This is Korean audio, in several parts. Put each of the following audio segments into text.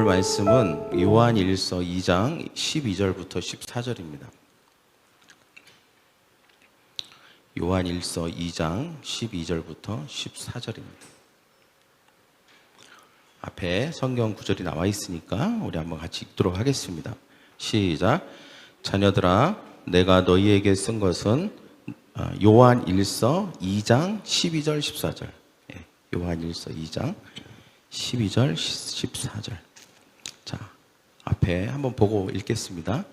오늘 말씀은 요한일서 2장 12절부터 14절입니다. 요한일서 2장 12절부터 14절입니다. 앞에 성경 구절이 나와 있으니까 우리 한번 같이 읽도록 하겠습니다. 시작. 자녀들아, 내가 너희에게 쓴 것은 요한일서 2장 12절 14절. 요한일서 2장 12절 14절. 자, 앞에 한번 보고 읽겠습니다.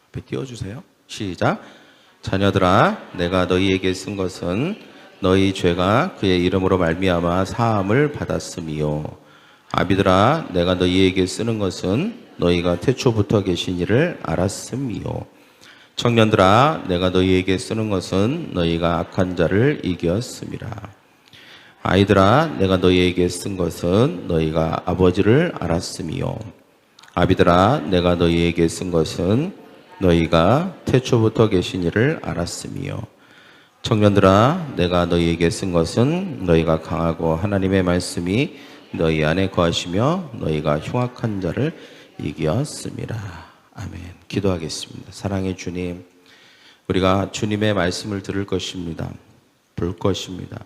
앞에 띄워주세요. 시작. 자녀들아, 내가 너희에게 쓴 것은 너희 죄가 그의 이름으로 말미암아 사함을 받았음이요. 아비들아, 내가 너희에게 쓰는 것은 너희가 태초부터 계신 이를 알았음이요. 청년들아, 내가 너희에게 쓰는 것은 너희가 악한 자를 이겼음이라. 아이들아, 내가 너희에게 쓴 것은 너희가 아버지를 알았음이요. 아비들아, 내가 너희에게 쓴 것은 너희가 태초부터 계신 이를 알았음이요. 청년들아, 내가 너희에게 쓴 것은 너희가 강하고 하나님의 말씀이 너희 안에 거하시며 너희가 흉악한 자를 이겼음이라. 아멘. 기도하겠습니다. 사랑의 주님, 우리가 주님의 말씀을 들을 것입니다. 볼 것입니다.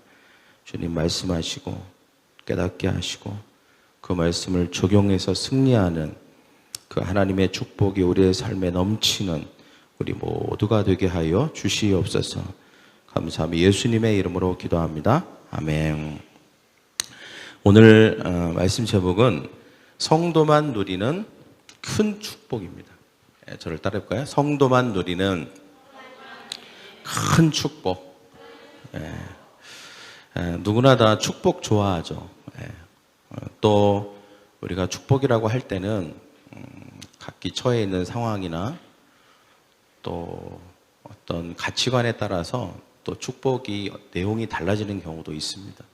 주님 말씀하시고 깨닫게 하시고 그 말씀을 적용해서 승리하는 그 하나님의 축복이 우리의 삶에 넘치는 우리 모두가 되게 하여 주시옵소서. 감사하며 예수님의 이름으로 기도합니다. 아멘. 오늘 말씀 제목은 성도만 누리는 큰 축복입니다. 저를 따라해볼까요? 성도만 누리는 큰 축복. 누구나 다 축복 좋아하죠. 또 우리가 축복이라고 할 때는 각기 처해 있는 상황이나 또 어떤 가치관에 따라서 또 축복이 내용이 달라지는 경우도 있습니다.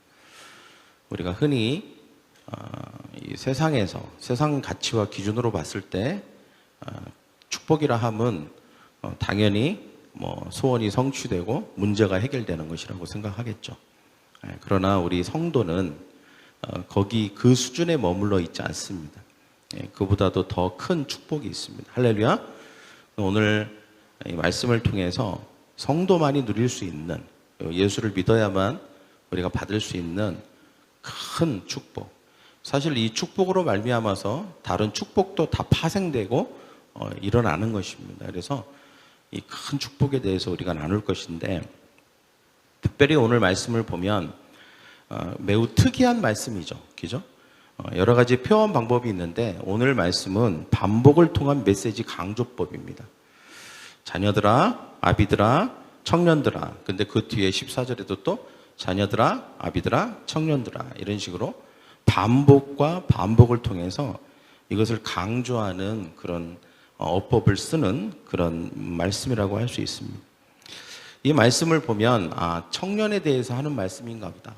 우리가 흔히 이 세상에서 세상 가치와 기준으로 봤을 때 축복이라 함은 당연히 소원이 성취되고 문제가 해결되는 것이라고 생각하겠죠. 그러나 우리 성도는 거기 그 수준에 머물러 있지 않습니다. 그보다도 더 큰 축복이 있습니다. 할렐루야. 오늘 이 말씀을 통해서 성도만이 누릴 수 있는, 예수를 믿어야만 우리가 받을 수 있는 큰 축복. 사실 이 축복으로 말미암아서 다른 축복도 다 파생되고 일어나는 것입니다. 그래서 이 큰 축복에 대해서 우리가 나눌 것인데, 특별히 오늘 말씀을 보면 매우 특이한 말씀이죠. 그죠? 여러 가지 표현 방법이 있는데 오늘 말씀은 반복을 통한 메시지 강조법입니다. 자녀들아, 아비들아, 청년들아. 근데 그 뒤에 14절에도 또 자녀들아, 아비들아, 청년들아. 이런 식으로 반복과 반복을 통해서 이것을 강조하는 그런 어법을 쓰는 그런 말씀이라고 할 수 있습니다. 이 말씀을 보면 청년에 대해서 하는 말씀인가 보다.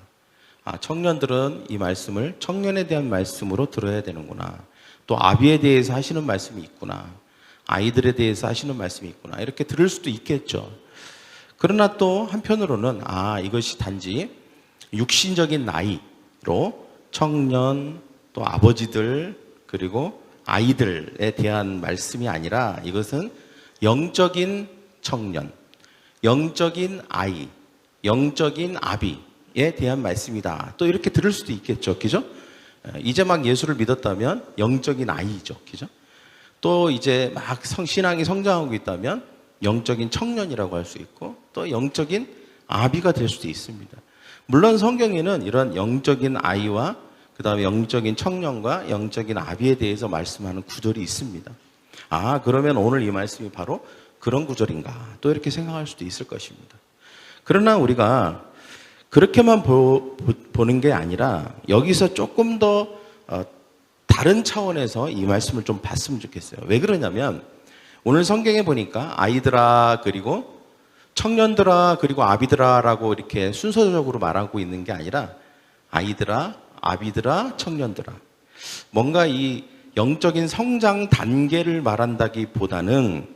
청년들은 이 말씀을 청년에 대한 말씀으로 들어야 되는구나. 또 아비에 대해서 하시는 말씀이 있구나. 아이들에 대해서 하시는 말씀이 있구나. 이렇게 들을 수도 있겠죠. 그러나 또 한편으로는 이것이 단지 육신적인 나이로 청년, 또 아버지들, 그리고 아이들에 대한 말씀이 아니라 이것은 영적인 청년, 영적인 아이, 영적인 아비에 대한 말씀이다. 또 이렇게 들을 수도 있겠죠. 그죠? 이제 막 예수를 믿었다면 영적인 아이죠. 그죠? 또 이제 막 신앙이 성장하고 있다면 영적인 청년이라고 할 수 있고 또 영적인 아비가 될 수도 있습니다. 물론 성경에는 이런 영적인 아이와 그 다음에 영적인 청년과 영적인 아비에 대해서 말씀하는 구절이 있습니다. 그러면 오늘 이 말씀이 바로 그런 구절인가 또 이렇게 생각할 수도 있을 것입니다. 그러나 우리가 그렇게만 보는 게 아니라 여기서 조금 더 다른 차원에서 이 말씀을 좀 봤으면 좋겠어요. 왜 그러냐면 오늘 성경에 보니까 아이들아 그리고 청년들아 그리고 아비들아라고 이렇게 순서적으로 말하고 있는 게 아니라 아이들아, 아비들아, 청년들아. 뭔가 이 영적인 성장 단계를 말한다기보다는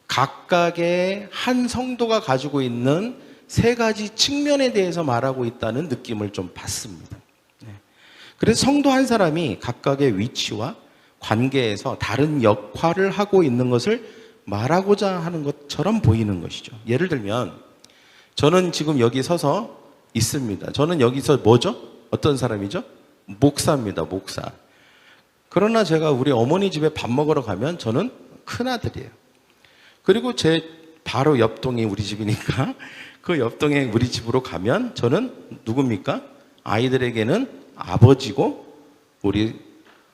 각각의 한 성도가 가지고 있는 세 가지 측면에 대해서 말하고 있다는 느낌을 좀 받습니다. 그래서 성도 한 사람이 각각의 위치와 관계에서 다른 역할을 하고 있는 것을 말하고자 하는 것처럼 보이는 것이죠. 예를 들면 저는 지금 여기 서서 있습니다. 저는 여기서 뭐죠? 어떤 사람이죠? 목사입니다. 목사. 그러나 제가 우리 어머니 집에 밥 먹으러 가면 저는 큰아들이에요. 그리고 제 바로 옆동이 우리 집이니까 그 옆동에 우리 집으로 가면 저는 누굽니까? 아이들에게는 아버지고 우리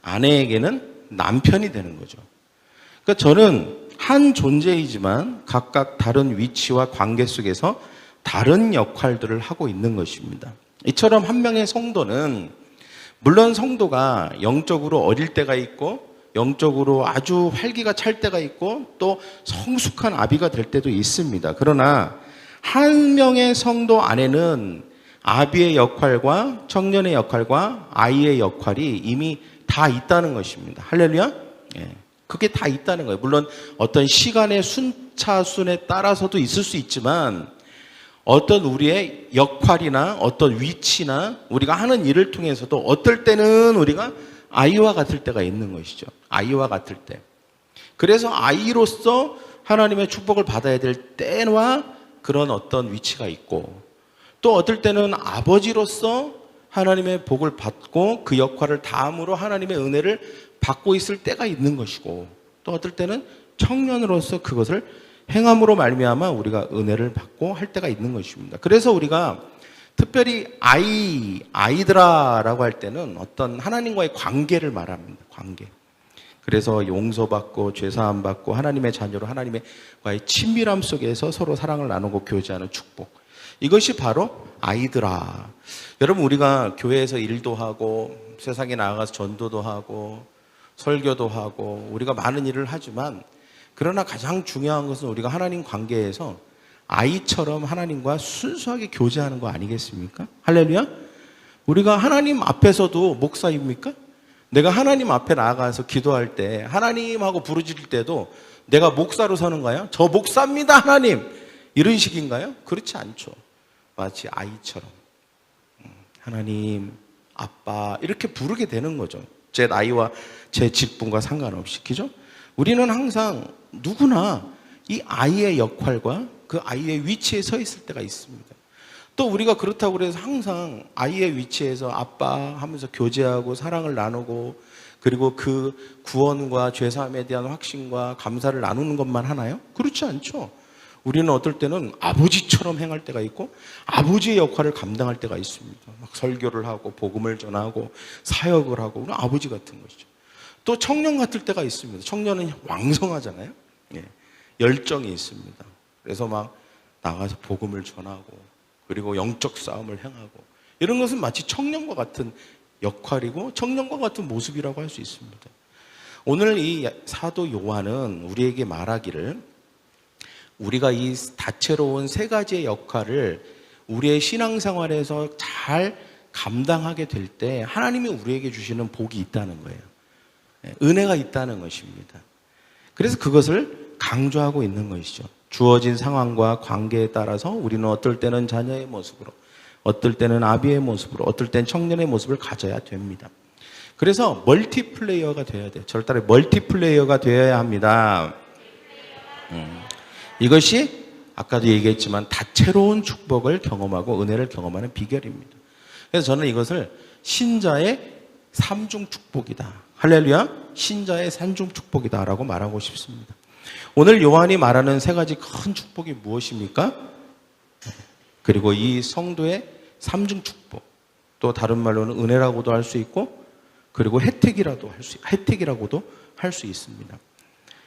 아내에게는 남편이 되는 거죠. 그러니까 저는 한 존재이지만 각각 다른 위치와 관계 속에서 다른 역할들을 하고 있는 것입니다. 이처럼 한 명의 성도는 물론 성도가 영적으로 어릴 때가 있고 영적으로 아주 활기가 찰 때가 있고 또 성숙한 아비가 될 때도 있습니다. 그러나 한 명의 성도 안에는 아비의 역할과 청년의 역할과 아이의 역할이 이미 다 있다는 것입니다. 할렐루야? 예. 그게 다 있다는 거예요. 물론 어떤 시간의 순차순에 따라서도 있을 수 있지만 어떤 우리의 역할이나 어떤 위치나 우리가 하는 일을 통해서도 어떨 때는 우리가 아이와 같을 때가 있는 것이죠. 아이와 같을 때. 그래서 아이로서 하나님의 축복을 받아야 될 때와 그런 어떤 위치가 있고 또 어떨 때는 아버지로서 하나님의 복을 받고 그 역할을 다음으로 하나님의 은혜를 받고 있을 때가 있는 것이고 또 어떨 때는 청년으로서 그것을 행함으로 말미암아 우리가 은혜를 받고 할 때가 있는 것입니다. 그래서 우리가 특별히 아이들아라고 할 때는 어떤 하나님과의 관계를 말합니다. 관계. 그래서 용서받고 죄사함 받고 하나님의 자녀로 하나님과의 친밀함 속에서 서로 사랑을 나누고 교제하는 축복. 이것이 바로 아이들아. 여러분 우리가 교회에서 일도 하고 세상에 나가서 전도도 하고 설교도 하고 우리가 많은 일을 하지만 그러나 가장 중요한 것은 우리가 하나님 관계에서 아이처럼 하나님과 순수하게 교제하는 거 아니겠습니까? 할렐루야? 우리가 하나님 앞에서도 목사입니까? 내가 하나님 앞에 나아가서 기도할 때 하나님하고 부르짖을 때도 내가 목사로 서는가요? 저 목사입니다 하나님 이런 식인가요? 그렇지 않죠. 마치 아이처럼 하나님 아빠 이렇게 부르게 되는 거죠. 제 나이와 제 직분과 상관없이. 그죠? 우리는 항상 누구나 이 아이의 역할과 그 아이의 위치에 서 있을 때가 있습니다. 또 우리가 그렇다고 해서 항상 아이의 위치에서 아빠 하면서 교제하고 사랑을 나누고 그리고 그 구원과 죄사함에 대한 확신과 감사를 나누는 것만 하나요? 그렇지 않죠. 우리는 어떨 때는 아버지처럼 행할 때가 있고 아버지의 역할을 감당할 때가 있습니다. 막 설교를 하고 복음을 전하고 사역을 하고 우리는 아버지 같은 것이죠. 또 청년 같을 때가 있습니다. 청년은 왕성하잖아요. 예, 열정이 있습니다. 그래서 막 나가서 복음을 전하고 그리고 영적 싸움을 행하고 이런 것은 마치 청년과 같은 역할이고 청년과 같은 모습이라고 할 수 있습니다. 오늘 이 사도 요한은 우리에게 말하기를 우리가 이 다채로운 세 가지의 역할을 우리의 신앙생활에서 잘 감당하게 될 때 하나님이 우리에게 주시는 복이 있다는 거예요. 은혜가 있다는 것입니다. 그래서 그것을 강조하고 있는 것이죠. 주어진 상황과 관계에 따라서 우리는 어떨 때는 자녀의 모습으로, 어떨 때는 아비의 모습으로, 어떨 때는 청년의 모습을 가져야 됩니다. 그래서 멀티플레이어가 되어야 돼요. 저를 따라 멀티플레이어가 되어야 합니다. 이것이 아까도 얘기했지만 다채로운 축복을 경험하고 은혜를 경험하는 비결입니다. 그래서 저는 이것을 신자의 삼중 축복이다. 할렐루야. 신자의 삼중 축복이다라고 말하고 싶습니다. 오늘 요한이 말하는 세 가지 큰 축복이 무엇입니까? 그리고 이 성도의 삼중 축복, 또 다른 말로는 은혜라고도 할 수 있고 그리고 혜택이라고도 할 수 있습니다.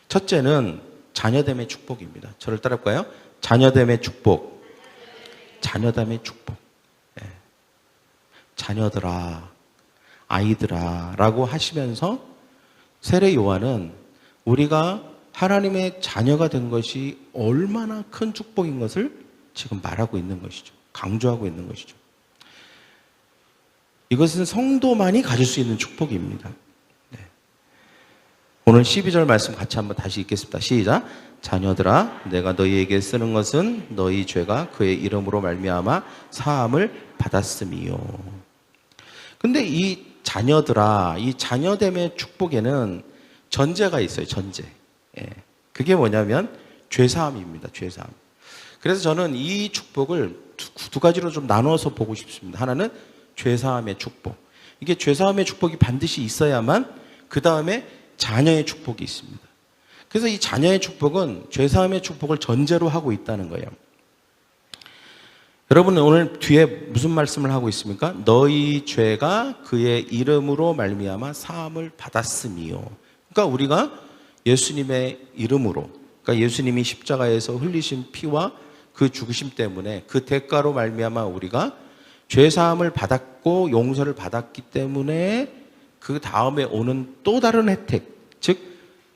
첫째는 자녀됨의 축복입니다. 저를 따라할까요? 자녀됨의 축복. 자녀됨의 축복. 네. 자녀들아, 아이들아 라고 하시면서 세례 요한은 우리가 하나님의 자녀가 된 것이 얼마나 큰 축복인 것을 지금 말하고 있는 것이죠. 강조하고 있는 것이죠. 이것은 성도만이 가질 수 있는 축복입니다. 네. 오늘 12절 말씀 같이 한번 다시 읽겠습니다. 시작. 자녀들아, 내가 너희에게 쓰는 것은 너희 죄가 그의 이름으로 말미암아 사함을 받았음이요. 근데 이 자녀들아, 이 자녀됨의 축복에는 전제가 있어요. 전제. 예. 그게 뭐냐면 죄사함입니다. 죄사함. 그래서 저는 이 축복을 두 가지로 좀 나누어서 보고 싶습니다. 하나는 죄사함의 축복. 이게 죄사함의 축복이 반드시 있어야만 그 다음에 자녀의 축복이 있습니다. 그래서 이 자녀의 축복은 죄사함의 축복을 전제로 하고 있다는 거예요. 여러분, 오늘 뒤에 무슨 말씀을 하고 있습니까? 너희 죄가 그의 이름으로 말미암아 사함을 받았음이요. 그러니까 우리가 예수님의 이름으로, 그러니까 예수님이 십자가에서 흘리신 피와 그 죽으심 때문에 그 대가로 말미암아 우리가 죄 사함을 받았고 용서를 받았기 때문에 그 다음에 오는 또 다른 혜택, 즉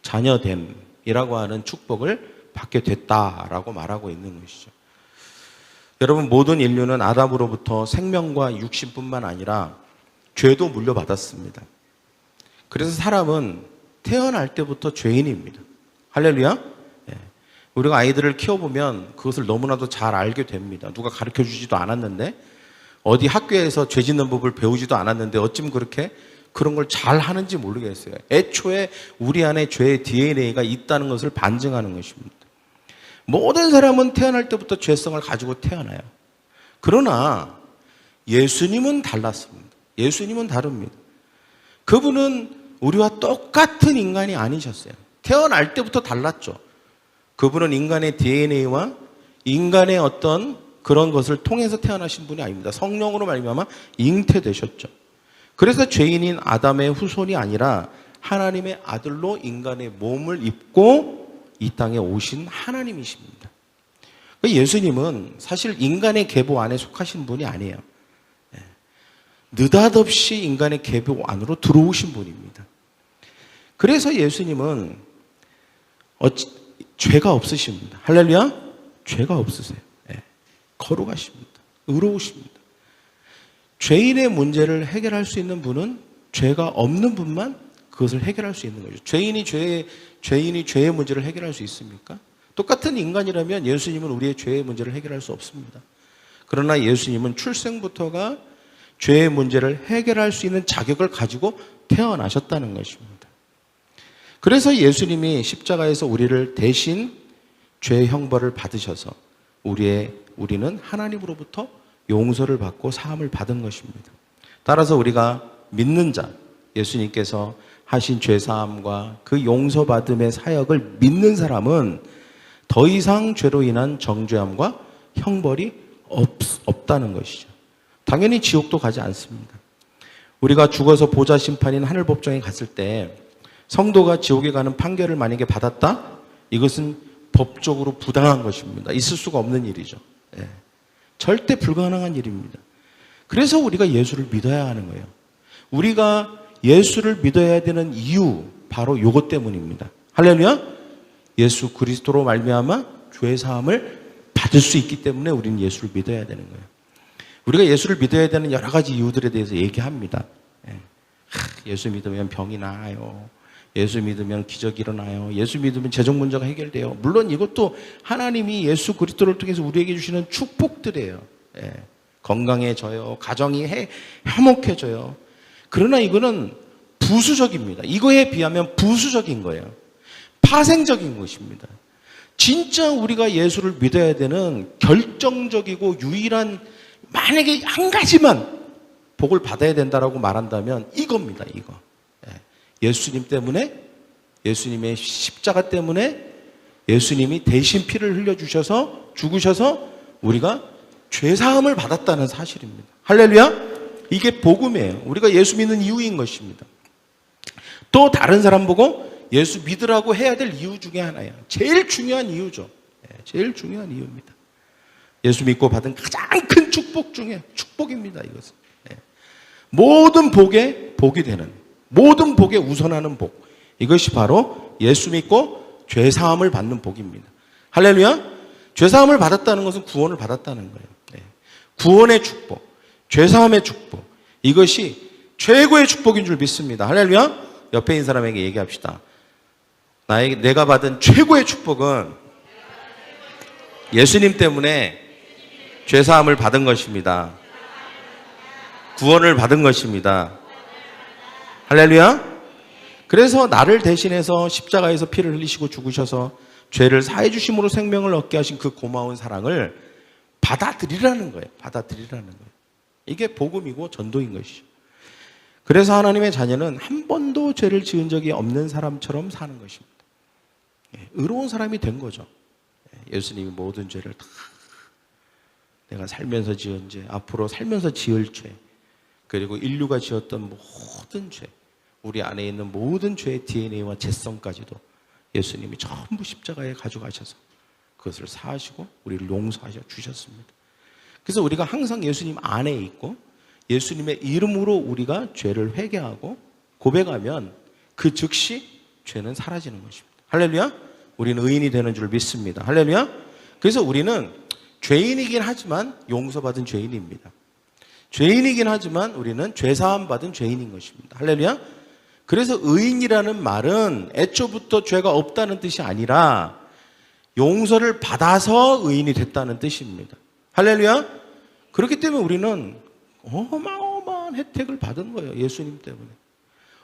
자녀됨이라고 하는 축복을 받게 됐다라고 말하고 있는 것이죠. 여러분, 모든 인류는 아담으로부터 생명과 육신뿐만 아니라 죄도 물려받았습니다. 그래서 사람은 태어날 때부터 죄인입니다. 할렐루야. 우리가 아이들을 키워보면 그것을 너무나도 잘 알게 됩니다. 누가 가르쳐주지도 않았는데, 어디 학교에서 죄 짓는 법을 배우지도 않았는데 어쩜 그렇게 그런 걸 잘 하는지 모르겠어요. 애초에 우리 안에 죄의 DNA가 있다는 것을 반증하는 것입니다. 모든 사람은 태어날 때부터 죄성을 가지고 태어나요. 그러나 예수님은 달랐습니다. 예수님은 다릅니다. 그분은 우리와 똑같은 인간이 아니셨어요. 태어날 때부터 달랐죠. 그분은 인간의 DNA와 인간의 어떤 그런 것을 통해서 태어나신 분이 아닙니다. 성령으로 말미암아 잉태되셨죠. 그래서 죄인인 아담의 후손이 아니라 하나님의 아들로 인간의 몸을 입고 이 땅에 오신 하나님이십니다. 예수님은 사실 인간의 계보 안에 속하신 분이 아니에요. 느닷없이 인간의 계보 안으로 들어오신 분입니다. 그래서 예수님은 죄가 없으십니다. 할렐루야? 죄가 없으세요. 거룩하십니다. 의로우십니다. 죄인의 문제를 해결할 수 있는 분은 죄가 없는 분만 그것을 해결할 수 있는 거죠. 죄인이 죄의 문제를 해결할 수 있습니까? 똑같은 인간이라면 예수님은 우리의 죄의 문제를 해결할 수 없습니다. 그러나 예수님은 출생부터가 죄의 문제를 해결할 수 있는 자격을 가지고 태어나셨다는 것입니다. 그래서 예수님이 십자가에서 우리를 대신 죄의 형벌을 받으셔서 우리는 하나님으로부터 용서를 받고 사함을 받은 것입니다. 따라서 우리가 믿는 자, 예수님께서 하신 죄사함과 그 용서받음의 사역을 믿는 사람은 더 이상 죄로 인한 정죄함과 형벌이 없다는 것이죠. 당연히 지옥도 가지 않습니다. 우리가 죽어서 보좌 심판인 하늘법정에 갔을 때 성도가 지옥에 가는 판결을 만약에 받았다? 이것은 법적으로 부당한 것입니다. 있을 수가 없는 일이죠. 절대 불가능한 일입니다. 그래서 우리가 예수를 믿어야 하는 거예요. 우리가 예수를 믿어야 되는 이유 바로 이것 때문입니다. 할렐루야. 예수 그리스도로 말미암아 죄 사함을 받을 수 있기 때문에 우리는 예수를 믿어야 되는 거예요. 우리가 예수를 믿어야 되는 여러 가지 이유들에 대해서 얘기합니다. 예수 믿으면 병이 나아요. 예수 믿으면 기적이 일어나요. 예수 믿으면 재정 문제가 해결돼요. 물론 이것도 하나님이 예수 그리스도를 통해서 우리에게 주시는 축복들이에요. 건강해져요. 가정이 화목해져요. 그러나 이거는 부수적입니다. 이거에 비하면 부수적인 거예요. 파생적인 것입니다. 진짜 우리가 예수를 믿어야 되는 결정적이고 유일한, 만약에 한 가지만 복을 받아야 된다라고 말한다면 이겁니다. 이거. 예수님 때문에, 예수님의 십자가 때문에 예수님이 대신 피를 흘려주셔서 죽으셔서 우리가 죄사함을 받았다는 사실입니다. 할렐루야. 이게 복음이에요. 우리가 예수 믿는 이유인 것입니다. 또 다른 사람 보고 예수 믿으라고 해야 될 이유 중에 하나예요. 제일 중요한 이유죠. 제일 중요한 이유입니다. 예수 믿고 받은 가장 큰 축복 중에 축복입니다. 이것은 모든 복에 복이 되는, 모든 복에 우선하는 복, 이것이 바로 예수 믿고 죄사함을 받는 복입니다. 할렐루야. 죄사함을 받았다는 것은 구원을 받았다는 거예요. 구원의 축복, 죄사함의 축복, 이것이 최고의 축복인 줄 믿습니다. 할렐루야. 옆에 있는 사람에게 얘기합시다. 내가 받은 최고의 축복은 예수님 때문에 죄사함을 받은 것입니다. 구원을 받은 것입니다. 할렐루야. 그래서 나를 대신해서 십자가에서 피를 흘리시고 죽으셔서 죄를 사해 주심으로 생명을 얻게 하신 그 고마운 사랑을 받아들이라는 거예요. 받아들이라는 거예요. 이게 복음이고 전도인 것이죠. 그래서 하나님의 자녀는 한 번도 죄를 지은 적이 없는 사람처럼 사는 것입니다. 의로운 사람이 된 거죠. 예수님이 모든 죄를 다 내가 살면서 지은 죄, 앞으로 살면서 지을 죄, 그리고 인류가 지었던 모든 죄, 우리 안에 있는 모든 죄의 DNA와 죄성까지도 예수님이 전부 십자가에 가져가셔서 그것을 사하시고 우리를 용서하셔 주셨습니다. 그래서 우리가 항상 예수님 안에 있고 예수님의 이름으로 우리가 죄를 회개하고 고백하면 그 즉시 죄는 사라지는 것입니다. 할렐루야. 우리는 의인이 되는 줄 믿습니다. 할렐루야. 그래서 우리는 죄인이긴 하지만 용서받은 죄인입니다. 죄인이긴 하지만 우리는 죄사함 받은 죄인인 것입니다. 할렐루야. 그래서 의인이라는 말은 애초부터 죄가 없다는 뜻이 아니라 용서를 받아서 의인이 됐다는 뜻입니다. 할렐루야. 그렇기 때문에 우리는 어마어마한 혜택을 받은 거예요. 예수님 때문에.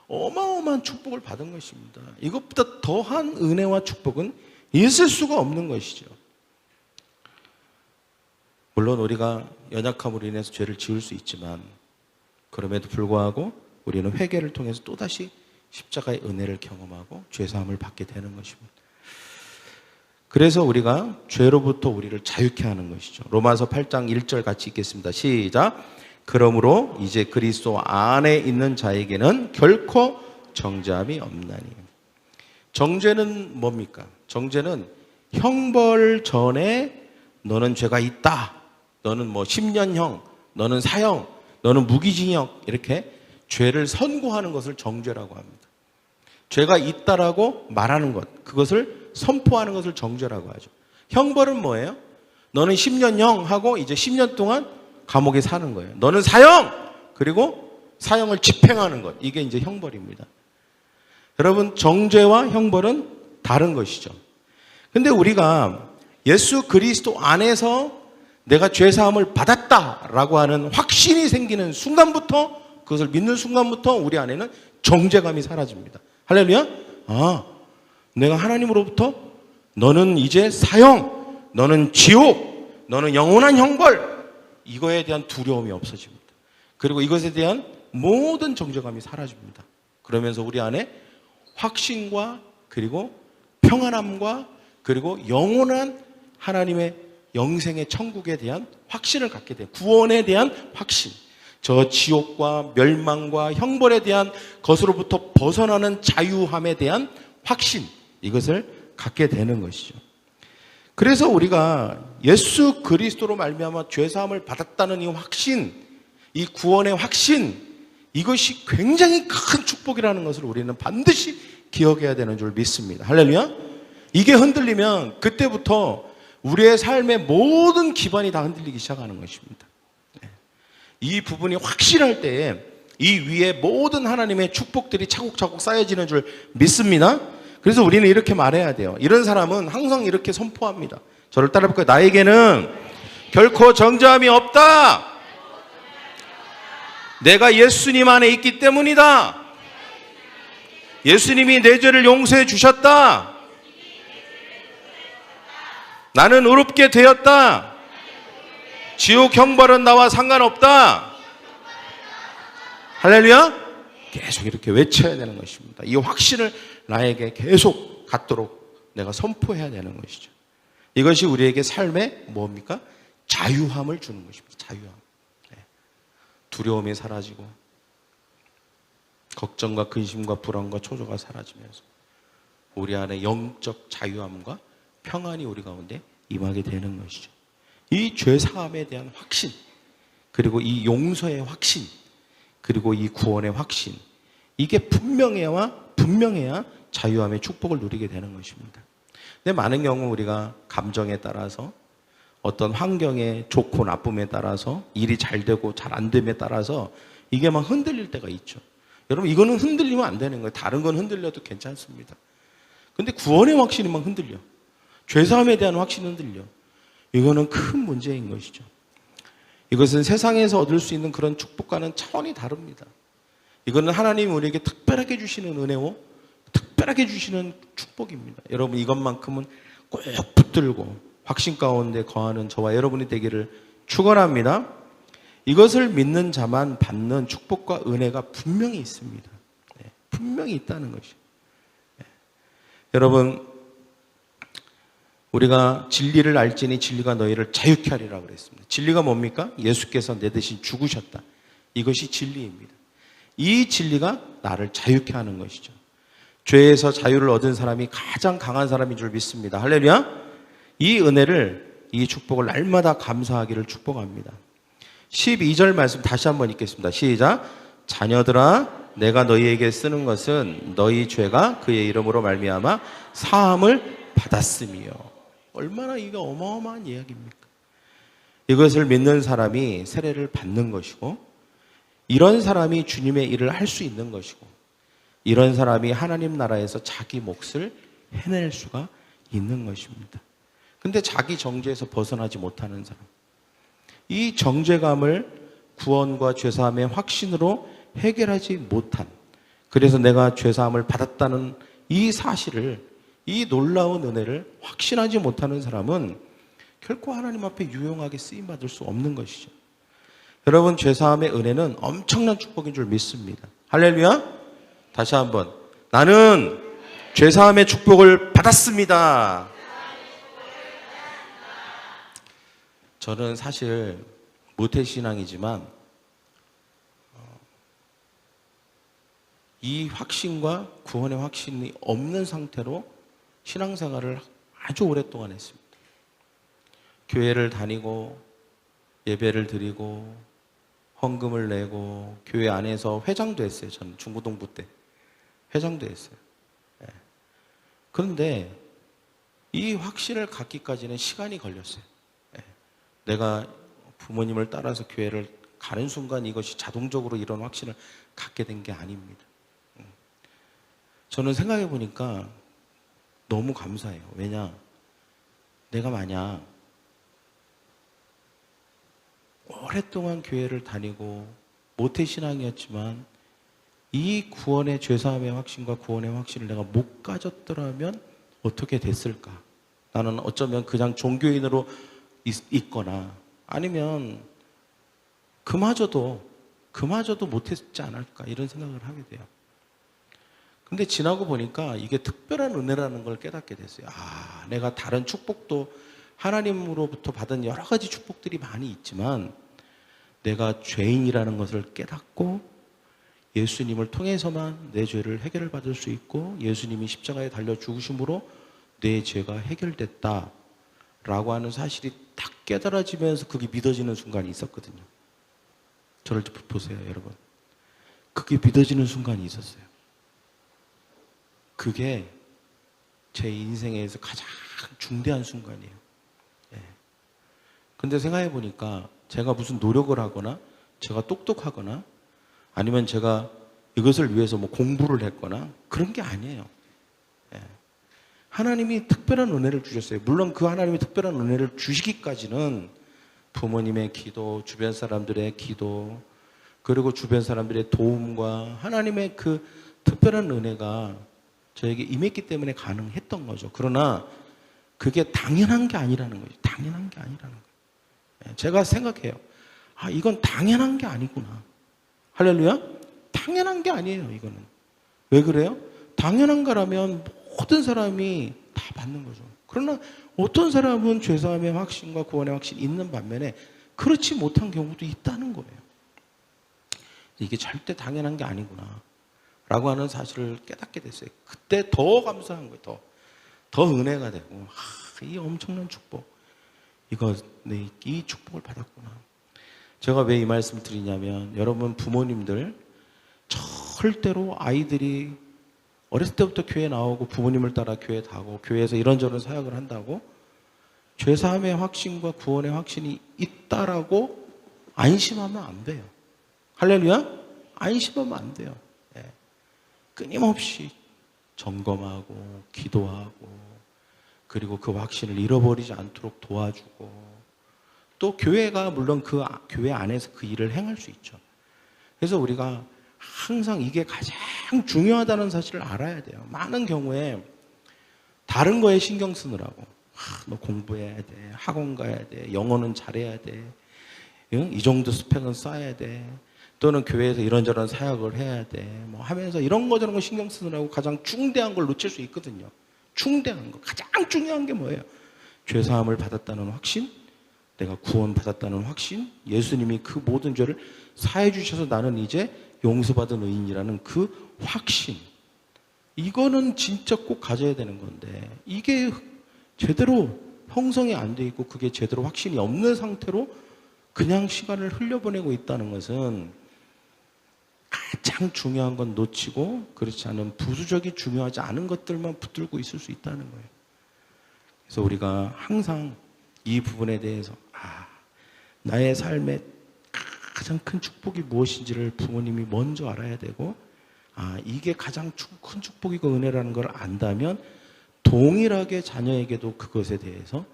어마어마한 축복을 받은 것입니다. 이것보다 더한 은혜와 축복은 있을 수가 없는 것이죠. 물론 우리가 연약함으로 인해서 죄를 지을 수 있지만 그럼에도 불구하고 우리는 회개를 통해서 또다시 십자가의 은혜를 경험하고 죄사함을 받게 되는 것입니다. 그래서 우리가 죄로부터 우리를 자유케 하는 것이죠. 로마서 8장 1절 같이 읽겠습니다. 시작. 그러므로 이제 그리스도 안에 있는 자에게는 결코 정죄함이 없나니. 정죄는 뭡니까? 정죄는 형벌 전에 너는 죄가 있다. 너는 10년형, 너는 사형, 너는 무기징역 이렇게 죄를 선고하는 것을 정죄라고 합니다. 죄가 있다라고 말하는 것, 그것을 선포하는 것을 정죄라고 하죠. 형벌은 뭐예요? 너는 10년형 하고 이제 10년 동안 감옥에 사는 거예요. 너는 사형! 그리고 사형을 집행하는 것. 이게 이제 형벌입니다. 여러분, 정죄와 형벌은 다른 것이죠. 근데 우리가 예수 그리스도 안에서 내가 죄사함을 받았다라고 하는 확신이 생기는 순간부터, 그것을 믿는 순간부터 우리 안에는 정죄감이 사라집니다. 할렐루야? 내가 하나님으로부터 너는 이제 사형, 너는 지옥, 너는 영원한 형벌, 이거에 대한 두려움이 없어집니다. 그리고 이것에 대한 모든 정죄감이 사라집니다. 그러면서 우리 안에 확신과 그리고 평안함과 그리고 영원한 하나님의 영생의 천국에 대한 확신을 갖게 돼요. 구원에 대한 확신. 저 지옥과 멸망과 형벌에 대한 것으로부터 벗어나는 자유함에 대한 확신. 이것을 갖게 되는 것이죠. 그래서 우리가 예수 그리스도로 말미암아 죄사함을 받았다는 이 확신, 이 구원의 확신, 이것이 굉장히 큰 축복이라는 것을 우리는 반드시 기억해야 되는 줄 믿습니다. 할렐루야. 이게 흔들리면 그때부터 우리의 삶의 모든 기반이 다 흔들리기 시작하는 것입니다. 이 부분이 확실할 때에 이 위에 모든 하나님의 축복들이 차곡차곡 쌓여지는 줄 믿습니다. 그래서 우리는 이렇게 말해야 돼요. 이런 사람은 항상 이렇게 선포합니다. 저를 따라볼까요? 나에게는 결코 정죄함이 없다. 내가 예수님 안에 있기 때문이다. 예수님이 내 죄를 용서해 주셨다. 나는 의롭게 되었다. 지옥 형벌은 나와 상관없다. 할렐루야. 계속 이렇게 외쳐야 되는 것입니다. 이 확신을 나에게 계속 갖도록 내가 선포해야 되는 것이죠. 이것이 우리에게 삶에 뭡니까? 자유함을 주는 것입니다. 자유함. 두려움이 사라지고 걱정과 근심과 불안과 초조가 사라지면서 우리 안에 영적 자유함과 평안이 우리 가운데 임하게 되는 것이죠. 이 죄사함에 대한 확신, 그리고 이 용서의 확신, 그리고 이 구원의 확신, 이게 분명해야 자유함의 축복을 누리게 되는 것입니다. 근데 많은 경우 우리가 감정에 따라서 어떤 환경의 좋고 나쁨에 따라서 일이 잘 되고 잘 안 됨에 따라서 이게 막 흔들릴 때가 있죠. 여러분, 이거는 흔들리면 안 되는 거예요. 다른 건 흔들려도 괜찮습니다. 근데 구원의 확신이 막 흔들려. 죄사함에 대한 확신이 흔들려. 이거는 큰 문제인 것이죠. 이것은 세상에서 얻을 수 있는 그런 축복과는 차원이 다릅니다. 이거는 하나님이 우리에게 특별하게 주시는 은혜고 특별하게 주시는 축복입니다. 여러분 이것만큼은 꼭 붙들고 확신 가운데 거하는 저와 여러분이 되기를 축원합니다. 이것을 믿는 자만 받는 축복과 은혜가 분명히 있습니다. 분명히 있다는 것이죠. 여러분 우리가 진리를 알지니 진리가 너희를 자유케 하리라고 그랬습니다. 진리가 뭡니까? 예수께서 내 대신 죽으셨다. 이것이 진리입니다. 이 진리가 나를 자유케 하는 것이죠. 죄에서 자유를 얻은 사람이 가장 강한 사람인 줄 믿습니다. 할렐루야. 이 은혜를, 이 축복을 날마다 감사하기를 축복합니다. 12절 말씀 다시 한번 읽겠습니다. 시작. 자녀들아 내가 너희에게 쓰는 것은 너희 죄가 그의 이름으로 말미암아 사함을 받았으며. 얼마나 이게 어마어마한 이야기입니까? 이것을 믿는 사람이 세례를 받는 것이고, 이런 사람이 주님의 일을 할 수 있는 것이고, 이런 사람이 하나님 나라에서 자기 몫을 해낼 수가 있는 것입니다. 근데 자기 정죄에서 벗어나지 못하는 사람, 이 정죄감을 구원과 죄사함의 확신으로 해결하지 못한, 그래서 내가 죄사함을 받았다는 이 사실을, 이 놀라운 은혜를 확신하지 못하는 사람은 결코 하나님 앞에 유용하게 쓰임받을 수 없는 것이죠. 여러분 죄사함의 은혜는 엄청난 축복인 줄 믿습니다. 할렐루야. 다시 한번, 나는 죄사함의 축복을 받았습니다. 저는 사실 모태신앙이지만 이 확신과 구원의 확신이 없는 상태로 신앙생활을 아주 오랫동안 했습니다. 교회를 다니고 예배를 드리고 헌금을 내고 교회 안에서 회장도 했어요. 저는 중고등부 때 회장도 했어요. 그런데 이 확신을 갖기까지는 시간이 걸렸어요. 내가 부모님을 따라서 교회를 가는 순간 이것이 자동적으로 이런 확신을 갖게 된 게 아닙니다. 저는 생각해 보니까 너무 감사해요. 왜냐? 내가 만약 오랫동안 교회를 다니고 모태신앙이었지만 이 구원의 죄사함의 확신과 구원의 확신을 내가 못 가졌더라면 어떻게 됐을까? 나는 어쩌면 그냥 종교인으로 있거나 아니면 그마저도 못했지 않을까 이런 생각을 하게 돼요. 근데 지나고 보니까 이게 특별한 은혜라는 걸 깨닫게 됐어요. 아, 내가 다른 축복도 하나님으로부터 받은 여러 가지 축복들이 많이 있지만 내가 죄인이라는 것을 깨닫고 예수님을 통해서만 내 죄를 해결을 받을 수 있고 예수님이 십자가에 달려 죽으심으로 내 죄가 해결됐다 라고 하는 사실이 딱 깨달아지면서 그게 믿어지는 순간이 있었거든요. 저를 보세요, 여러분. 그게 믿어지는 순간이 있었어요. 그게 제 인생에서 가장 중대한 순간이에요. 근데 생각해 보니까 제가 무슨 노력을 하거나 제가 똑똑하거나 아니면 제가 이것을 위해서 뭐 공부를 했거나 그런 게 아니에요. 하나님이 특별한 은혜를 주셨어요. 물론 그 하나님이 특별한 은혜를 주시기까지는 부모님의 기도, 주변 사람들의 기도, 그리고 주변 사람들의 도움과 하나님의 그 특별한 은혜가 저에게 임했기 때문에 가능했던 거죠. 그러나 그게 당연한 게 아니라는 거죠. 당연한 게 아니라는 거예요. 제가 생각해요. 아, 이건 당연한 게 아니구나. 할렐루야? 당연한 게 아니에요, 이거는. 왜 그래요? 당연한 거라면 모든 사람이 다 받는 거죠. 그러나 어떤 사람은 죄사함의 확신과 구원의 확신이 있는 반면에 그렇지 못한 경우도 있다는 거예요. 이게 절대 당연한 게 아니구나 라고 하는 사실을 깨닫게 됐어요. 그때 더 감사한 거예요. 더 은혜가 되고 이 엄청난 축복, 이 축복을 받았구나. 제가 왜 이 말씀을 드리냐면 여러분 부모님들 절대로 아이들이 어렸을 때부터 교회 나오고 부모님을 따라 교회 가고 교회에서 이런저런 사역을 한다고 죄사함의 확신과 구원의 확신이 있다라고 안심하면 안 돼요. 할렐루야? 안심하면 안 돼요. 끊임없이 점검하고 기도하고 그리고 그 확신을 잃어버리지 않도록 도와주고 또 교회가 물론 그 교회 안에서 그 일을 행할 수 있죠. 그래서 우리가 항상 이게 가장 중요하다는 사실을 알아야 돼요. 많은 경우에 다른 거에 신경 쓰느라고 너 공부해야 돼, 학원 가야 돼, 영어는 잘해야 돼, 이 정도 스펙은 쌓아야 돼, 또는 교회에서 이런저런 사역을 해야 돼, 뭐 하면서 이런 거 저런 거 신경 쓰느라고 가장 중대한 걸 놓칠 수 있거든요. 중대한 거, 가장 중요한 게 뭐예요? 죄사함을 받았다는 확신, 내가 구원 받았다는 확신, 예수님이 그 모든 죄를 사해 주셔서 나는 이제 용서받은 의인이라는 그 확신. 이거는 진짜 꼭 가져야 되는 건데, 이게 제대로 형성이 안 돼 있고 그게 제대로 확신이 없는 상태로 그냥 시간을 흘려보내고 있다는 것은 가장 중요한 건 놓치고 그렇지 않은 부수적이 중요하지 않은 것들만 붙들고 있을 수 있다는 거예요. 그래서 우리가 항상 이 부분에 대해서 나의 삶의 가장 큰 축복이 무엇인지를 부모님이 먼저 알아야 되고, 이게 가장 큰 축복이고 은혜라는 걸 안다면 동일하게 자녀에게도 그것에 대해서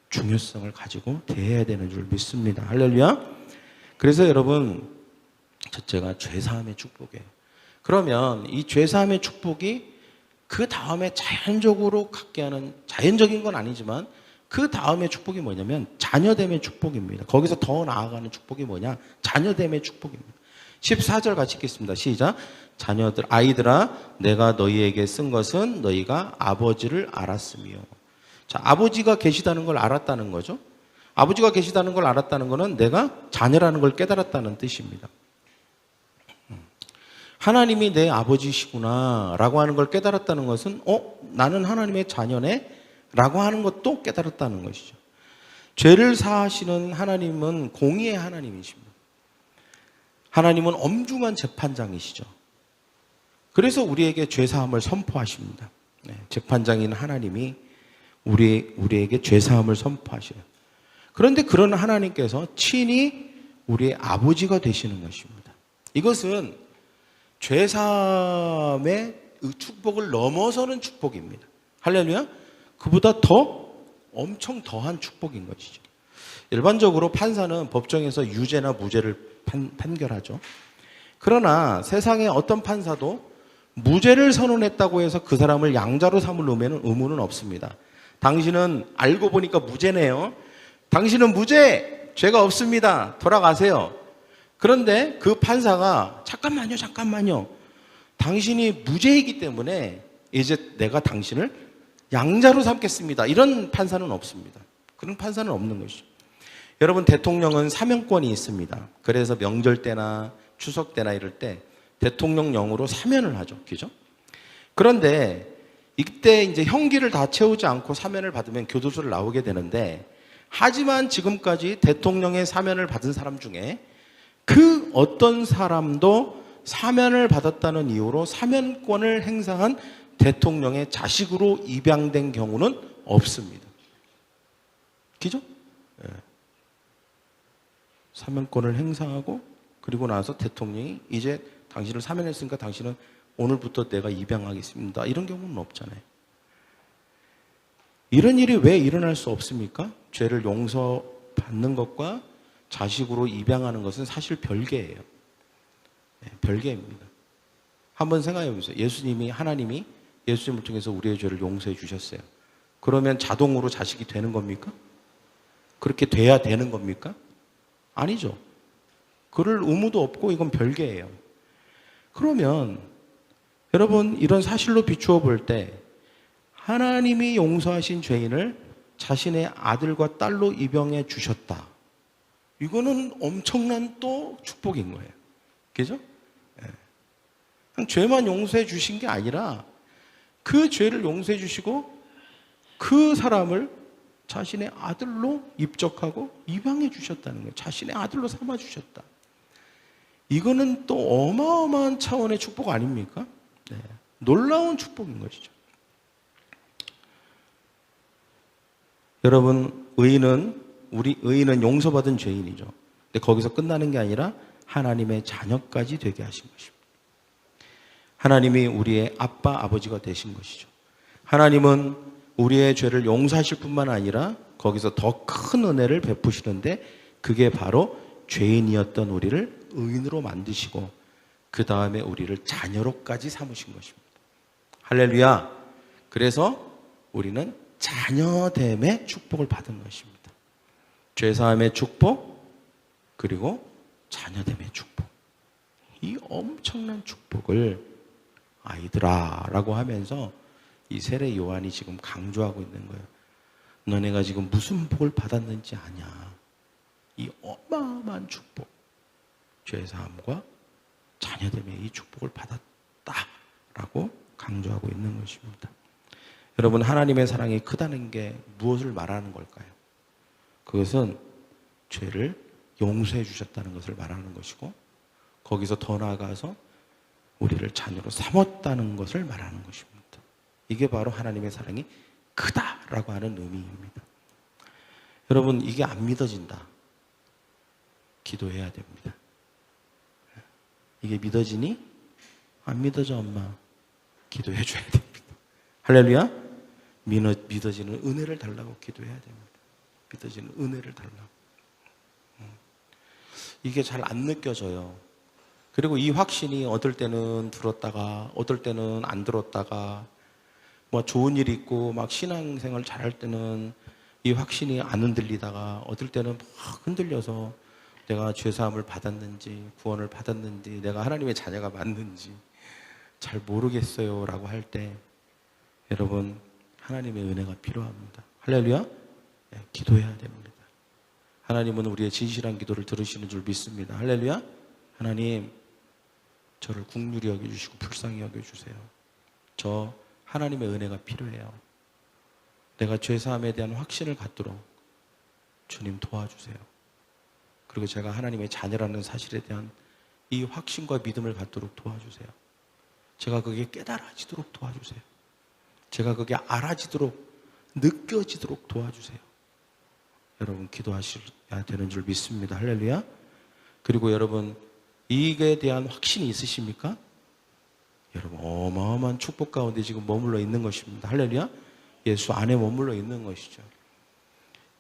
중요성을 가지고 대해야 되는 줄 믿습니다. 할렐루야. 그래서 여러분, 첫째가 죄사함의 축복이에요. 그러면 이 죄사함의 축복이 그 다음에 자연적으로 갖게 하는, 자연적인 건 아니지만 그 다음에 축복이 뭐냐면 자녀됨의 축복입니다. 거기서 더 나아가는 축복이 뭐냐? 자녀됨의 축복입니다. 14절 같이 읽겠습니다. 시작. 자녀들, 아이들아, 내가 너희에게 쓴 것은 너희가 아버지를 알았으며. 자, 아버지가 계시다는 걸 알았다는 거죠. 아버지가 계시다는 걸 알았다는 것은 내가 자녀라는 걸 깨달았다는 뜻입니다. 하나님이 내 아버지시구나 라고 하는 걸 깨달았다는 것은 나는 하나님의 자녀네 라고 하는 것도 깨달았다는 것이죠. 죄를 사하시는 하나님은 공의의 하나님이십니다. 하나님은 엄중한 재판장이시죠. 그래서 우리에게 죄사함을 선포하십니다. 재판장인 하나님이 우리에게 죄사함을 선포하셔요. 그런데 그런 하나님께서 친히 우리의 아버지가 되시는 것입니다. 이것은 죄사함의 축복을 넘어서는 축복입니다. 할렐루야. 그보다 엄청 더한 축복인 것이죠. 일반적으로 판사는 법정에서 유죄나 무죄를 판결하죠. 그러나 세상의 어떤 판사도 무죄를 선언했다고 해서 그 사람을 양자로 삼을 의무는 없습니다. 당신은 알고 보니까 무죄네요. 당신은 무죄, 죄가 없습니다. 돌아가세요. 그런데 그 판사가 잠깐만요. 당신이 무죄이기 때문에 이제 내가 당신을 양자로 삼겠습니다. 이런 판사는 없습니다. 그런 판사는 없는 것이죠. 여러분, 대통령은 사면권이 있습니다. 그래서 명절 때나 추석 때나 이럴 때 대통령령으로 사면을 하죠. 그죠? 그런데 이때 이제 형기를 다 채우지 않고 사면을 받으면 교도소를 나오게 되는데, 하지만 지금까지 대통령의 사면을 받은 사람 중에 그 어떤 사람도 사면을 받았다는 이유로 사면권을 행사한 대통령의 자식으로 입양된 경우는 없습니다. 그죠? 네. 사면권을 행사하고 그리고 나서 대통령이 이제 당신을 사면했으니까 당신은 오늘부터 내가 입양하겠습니다. 이런 경우는 없잖아요. 이런 일이 왜 일어날 수 없습니까? 죄를 용서받는 것과 자식으로 입양하는 것은 사실 별개예요. 네, 별개입니다. 한번 생각해 보세요. 하나님이 예수님을 통해서 우리의 죄를 용서해 주셨어요. 그러면 자동으로 자식이 되는 겁니까? 그렇게 돼야 되는 겁니까? 아니죠. 그럴 의무도 없고 이건 별개예요. 그러면 여러분, 이런 사실로 비추어 볼 때 하나님이 용서하신 죄인을 자신의 아들과 딸로 입양해 주셨다. 이거는 엄청난 또 축복인 거예요. 그죠? 그냥 죄만 용서해 주신 게 아니라 그 죄를 용서해 주시고 그 사람을 자신의 아들로 입적하고 입양해 주셨다는 거예요. 자신의 아들로 삼아 주셨다. 이거는 또 어마어마한 차원의 축복 아닙니까? 네. 놀라운 축복인 것이죠. 여러분, 우리 의인은 용서받은 죄인이죠. 근데 거기서 끝나는 게 아니라 하나님의 자녀까지 되게 하신 것입니다. 하나님이 우리의 아빠, 아버지가 되신 것이죠. 하나님은 우리의 죄를 용서하실 뿐만 아니라 거기서 더 큰 은혜를 베푸시는데, 그게 바로 죄인이었던 우리를 의인으로 만드시고 그 다음에 우리를 자녀로까지 삼으신 것입니다. 할렐루야. 그래서 우리는 자녀됨의 축복을 받은 것입니다. 죄사함의 축복, 그리고 자녀됨의 축복. 이 엄청난 축복을 아이들아 라고 하면서 이 세례 요한이 지금 강조하고 있는 거예요. 너네가 지금 무슨 복을 받았는지 아냐. 이 어마어마한 축복, 죄사함과 자녀됨의 이 축복을 받았다라고 강조하고 있는 것입니다. 여러분, 하나님의 사랑이 크다는 게 무엇을 말하는 걸까요? 그것은 죄를 용서해 주셨다는 것을 말하는 것이고, 거기서 더 나아가서 우리를 자녀로 삼았다는 것을 말하는 것입니다. 이게 바로 하나님의 사랑이 크다라고 하는 의미입니다. 여러분, 이게 안 믿어진다. 기도해야 됩니다. 이게 믿어지니? 안 믿어져, 엄마. 기도해 줘야 됩니다. 할렐루야. 믿어지는 은혜를 달라고 기도해야 됩니다. 믿어지는 은혜를 달라고. 이게 잘 안 느껴져요. 그리고 이 확신이 어떨 때는 들었다가 어떨 때는 안 들었다가, 뭐 좋은 일이 있고 막 신앙생활 잘할 때는 이 확신이 안 흔들리다가 어떨 때는 막 흔들려서 내가 죄사함을 받았는지 구원을 받았는지 내가 하나님의 자녀가 맞는지 잘 모르겠어요 라고 할 때, 여러분, 하나님의 은혜가 필요합니다. 할렐루야. 네, 기도해야 됩니다. 하나님은 우리의 진실한 기도를 들으시는 줄 믿습니다. 할렐루야. 하나님, 저를 긍휼히 여겨주시고 불쌍히 여겨주세요. 저 하나님의 은혜가 필요해요. 내가 죄사함에 대한 확신을 갖도록 주님 도와주세요. 그리고 제가 하나님의 자녀라는 사실에 대한 이 확신과 믿음을 갖도록 도와주세요. 제가 그게 깨달아지도록 도와주세요. 제가 그게 알아지도록, 느껴지도록 도와주세요. 여러분, 기도하셔야 되는 줄 믿습니다. 할렐루야. 그리고 여러분, 이에 대한 확신이 있으십니까? 여러분, 어마어마한 축복 가운데 지금 머물러 있는 것입니다. 할렐루야. 예수 안에 머물러 있는 것이죠.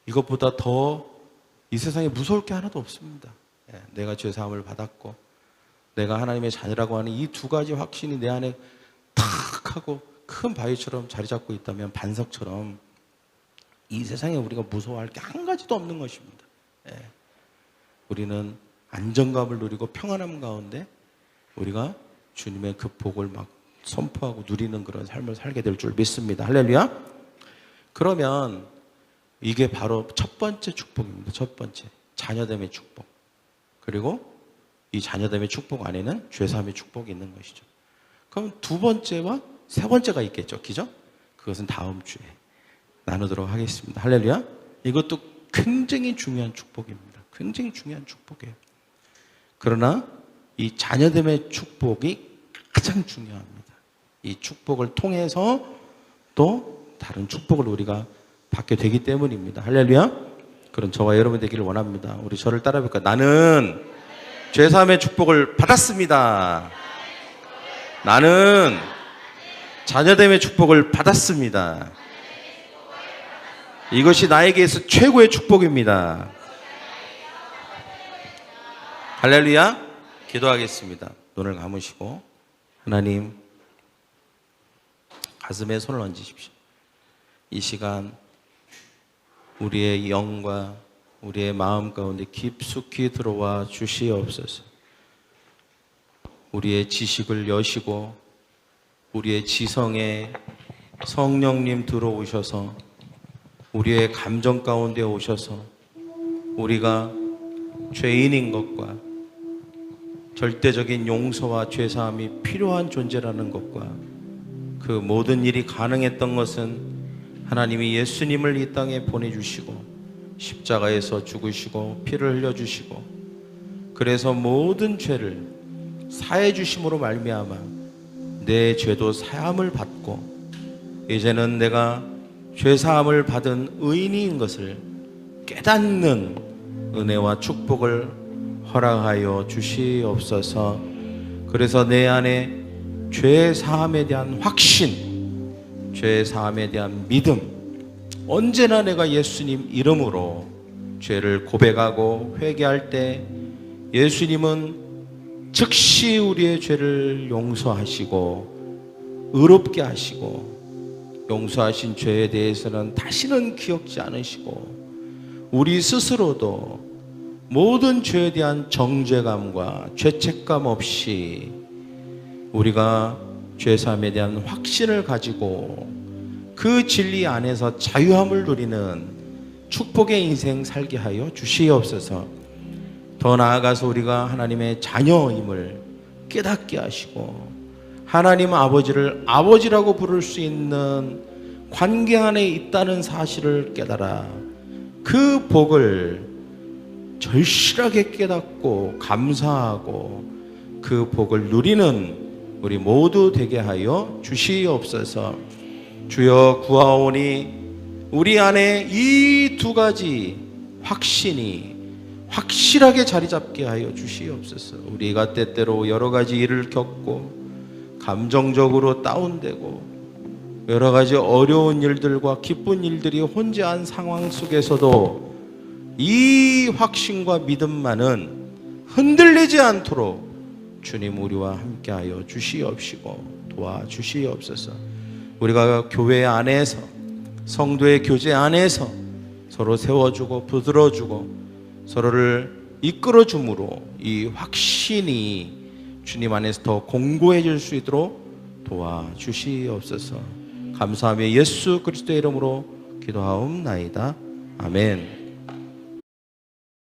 이것보다 더 이 세상에 무서울 게 하나도 없습니다. 내가 죄사함을 받았고 내가 하나님의 자녀라고 하는 이 두 가지 확신이 내 안에 탁 하고 큰 바위처럼 자리 잡고 있다면, 반석처럼, 이 세상에 우리가 무서워할 게 한 가지도 없는 것입니다. 우리는 안정감을 누리고 평안함 가운데 우리가 주님의 그 복을 막 선포하고 누리는 그런 삶을 살게 될 줄 믿습니다. 할렐루야. 그러면 이게 바로 첫 번째 축복입니다. 첫 번째, 자녀됨의 축복. 그리고 이 자녀됨의 축복 안에는 죄사함의 축복이 있는 것이죠. 그럼 두 번째와 세 번째가 있겠죠. 그죠? 그것은 다음 주에 나누도록 하겠습니다. 할렐루야. 이것도 굉장히 중요한 축복입니다. 굉장히 중요한 축복이에요. 그러나 이 자녀됨의 축복이 가장 중요합니다. 이 축복을 통해서 또 다른 축복을 우리가 받게 되기 때문입니다. 할렐루야. 그런 저와 여러분 되기를 원합니다. 우리 저를 따라해볼까요? 나는 죄사함의 축복을 받았습니다. 나는 자녀됨의 축복을 받았습니다. 이것이 나에게서 최고의 축복입니다. 할렐루야. 기도하겠습니다. 눈을 감으시고 하나님, 가슴에 손을 얹으십시오. 이 시간 우리의 영과 우리의 마음 가운데 깊숙이 들어와 주시옵소서. 우리의 지식을 여시고 우리의 지성에 성령님 들어오셔서 우리의 감정 가운데 오셔서 우리가 죄인인 것과 절대적인 용서와 죄사함이 필요한 존재라는 것과 그 모든 일이 가능했던 것은 하나님이 예수님을 이 땅에 보내주시고 십자가에서 죽으시고 피를 흘려주시고 그래서 모든 죄를 사해 주심으로 말미암아 내 죄도 사함을 받고 이제는 내가 죄사함을 받은 의인인 것을 깨닫는 은혜와 축복을 허락하여 주시옵소서. 그래서 내 안에 죄사함에 대한 확신, 죄사함에 대한 믿음, 언제나 내가 예수님 이름으로 죄를 고백하고 회개할 때 예수님은 즉시 우리의 죄를 용서하시고 의롭게 하시고, 용서하신 죄에 대해서는 다시는 기억지 않으시고, 우리 스스로도 모든 죄에 대한 정죄감과 죄책감 없이 우리가 죄사함에 대한 확신을 가지고 그 진리 안에서 자유함을 누리는 축복의 인생 살게 하여 주시옵소서. 더 나아가서 우리가 하나님의 자녀임을 깨닫게 하시고, 하나님 아버지를 아버지라고 부를 수 있는 관계 안에 있다는 사실을 깨달아 그 복을 절실하게 깨닫고 감사하고 그 복을 누리는 우리 모두 되게 하여 주시옵소서. 주여, 구하오니 우리 안에 이 두 가지 확신이 확실하게 자리 잡게 하여 주시옵소서. 우리가 때때로 여러 가지 일을 겪고 감정적으로 다운되고 여러 가지 어려운 일들과 기쁜 일들이 혼재한 상황 속에서도 이 확신과 믿음만은 흔들리지 않도록 주님 우리와 함께하여 주시옵시고 도와주시옵소서. 우리가 교회 안에서, 성도의 교제 안에서 서로 세워주고 붙들어주고 서로를 이끌어줌으로 이 확신이 주님 안에서 더 공고해질 수 있도록 도와주시옵소서. 감사하며 예수 그리스도의 이름으로 기도하옵나이다. 아멘.